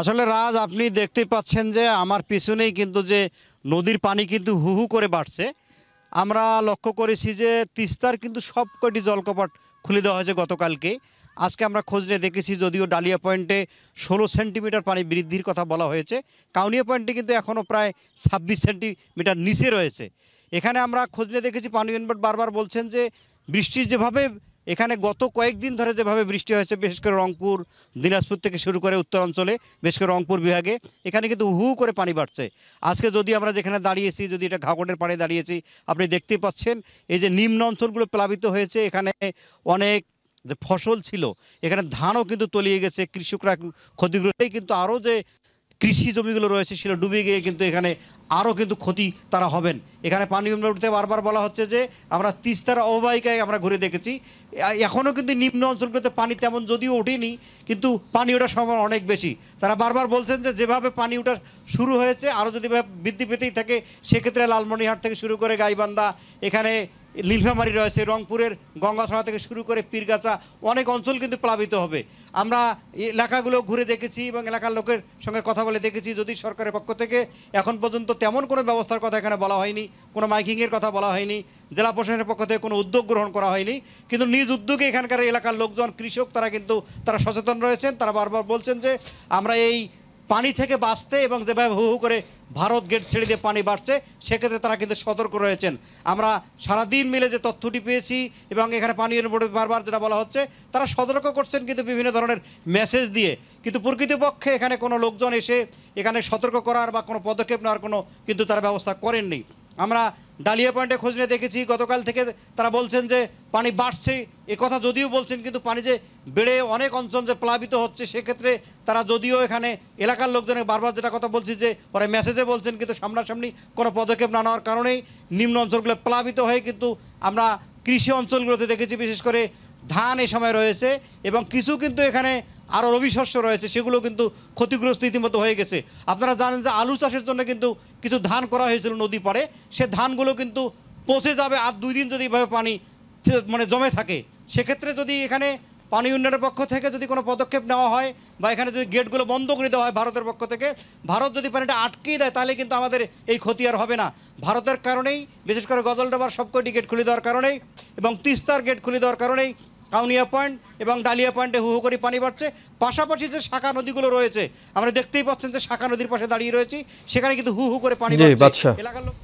আসলে রাজ, আপনি দেখতে পাচ্ছেন যে আমার পিছনেই কিন্তু যে নদীর পানি কিন্তু হু হু করে বাড়ছে। আমরা লক্ষ্য করেছি যে তিস্তার কিন্তু সবকটি জলকপাট খুলে দেওয়া হয়েছে গতকালকে। আজকে আমরা খোঁজ নিয়ে দেখেছি, যদিও ডালিয়া পয়েন্টে 16 সেন্টিমিটার পানি বৃদ্ধির কথা বলা হয়েছে, কাউনিয়া পয়েন্টে কিন্তু এখনও প্রায় 26 সেন্টিমিটার নিচে রয়েছে। এখানে আমরা খোঁজ নিয়ে দেখেছি, পানি ইউনিট বারবার বলছেন যে বৃষ্টি যেভাবে এখানে গত কয়েকদিন ধরে যেভাবে বৃষ্টি হয়েছে, বিশেষ করে রংপুর, দিনাজপুর থেকে শুরু করে উত্তরাঞ্চলে, বিশেষ করে রংপুর বিভাগে এখানে কিন্তু হু হু করে পানি বাড়ছে। আজকে যদি আমরা যেখানে দাঁড়িয়েছি, যদি এটা ঘাগড়ের পাড়ে দাঁড়িয়েছি, আপনি দেখতেই পাচ্ছেন এই যে নিম্ন অঞ্চলগুলো প্লাবিত হয়েছে। এখানে অনেক যে ফসল ছিল, এখানে ধানও কিন্তু তলিয়ে গেছে, কৃষকরা ক্ষতিগ্রস্ত। কিন্তু আরও যে কৃষি জমিগুলো রয়েছে সেগুলো ডুবে গিয়ে কিন্তু এখানে আরও কিন্তু ক্ষতি তারা হবেন। এখানে পানি উঠতে বারবার বলা হচ্ছে যে আমরা তিস্তার অববাহিকায় আমরা ঘুরে দেখেছি, এখনও কিন্তু নিম্ন অঞ্চলগুলোতে পানি তেমন যদিও ওঠেনি, কিন্তু পানি ওঠার সম্ভাবনা অনেক বেশি। তারা বারবার বলছেন যে যেভাবে পানি ওঠা শুরু হয়েছে আরও যদি বৃদ্ধি পেতেই থাকে, সেক্ষেত্রে লালমনিরহাট থেকে শুরু করে গাইবান্ধা, এখানে নীলফামারী রয়েছে, রংপুরের গঙ্গাছড়া থেকে শুরু করে পীরগাছা, অনেক অঞ্চল কিন্তু প্লাবিত হবে। আমরা এলাকাগুলো ঘুরে দেখেছি এবং এলাকার লোকের সঙ্গে কথা বলে দেখেছি, যদি সরকারের পক্ষ থেকে এখন পর্যন্ত তেমন কোনো ব্যবস্থার কথা এখানে বলা হয়নি, কোনো মাইকিংয়ের কথা বলা হয়নি, জেলা প্রশাসনের পক্ষ থেকে কোনো উদ্যোগ গ্রহণ করা হয়নি, কিন্তু নিজ উদ্যোগে এখানকার এলাকার লোকজন, কৃষক, তারা সচেতন রয়েছেন। তারা বারবার বলছেন যে আমরা এই পানি থেকে বাঁচতে এবং যেভাবে হু হু করে ভারত গেট ছেড়ে দিয়ে পানি বাড়ছে, সেক্ষেত্রে তারা কিন্তু সতর্ক রয়েছেন। আমরা সারাদিন মিলে যে তথ্যটি পেয়েছি এবং এখানে পানি বোর্ডে বারবার যেটা বলা হচ্ছে, তারা সতর্ক করছেন কিন্তু বিভিন্ন ধরনের মেসেজ দিয়ে, কিন্তু প্রকৃতপক্ষে এখানে কোনো লোকজন এসে এখানে সতর্ক করার বা কোনো পদক্ষেপ নেওয়ার কোনো কিন্তু তারা ব্যবস্থা করেননি। আমরা ডালিয়া পয়েন্টে খোঁজ নিয়ে দেখেছি, গতকাল থেকে তারা বলছেন যে পানি বাড়ছে, এ কথা যদিও বলছেন, কিন্তু পানি যে বেড়ে অনেক অঞ্চল যে প্লাবিত হচ্ছে, সেক্ষেত্রে তারা যদিও এখানে এলাকার লোকজনের বারবার যেটা কথা বলছি যে পরে মেসেজে বলছেন, কিন্তু সামনাসামনি কোনো পদক্ষেপ না নেওয়ার কারণেই নিম্ন অঞ্চলগুলো প্লাবিত হয়ে কিন্তু আমরা কৃষি অঞ্চলগুলোতে দেখেছি, বিশেষ করে ধান এ সময় রয়েছে এবং কিছু কিন্তু এখানে আরও রবি শস্য রয়েছে, সেগুলো কিন্তু ক্ষতিগ্রস্ত ইতিমধ্যে হয়ে গেছে। আপনারা জানেন যে আলু চাষের জন্য কিন্তু কিছু ধান করা হয়েছিল নদী পাড়ে, সে ধানগুলো কিন্তু পচে যাবে আর 2 দিন যদি এভাবে পানি জমে থাকে। সেক্ষেত্রে যদি এখানে পানি উন্নয়নের পক্ষ থেকে যদি কোনো পদক্ষেপ নেওয়া হয় বা এখানে যদি গেটগুলো বন্ধ করে দেওয়া হয় ভারতের পক্ষ থেকে, ভারত যদি পানিটা আটকেই দেয়, তাহলে কিন্তু আমাদের এই ক্ষতি আর হবে না। ভারতের কারণেই, বিশেষ করে গজলডোবার সবকটি গেট খুলে দেওয়ার কারণেই এবং তিস্তার গেট খুলে দেওয়ার কারণেই কাউনিয়া পয়েন্ট এবং ডালিয়া পয়েন্টে হু হু করে পানি বাড়ছে। পাশাপাশি যে শাখা নদীগুলো রয়েছে, আমরা দেখতেই পাচ্ছেন যে শাখা নদীর পাশে দাঁড়িয়ে রয়েছি, সেখানে কিন্তু হু হু করে পানি বাড়ছে। এলাকার লোক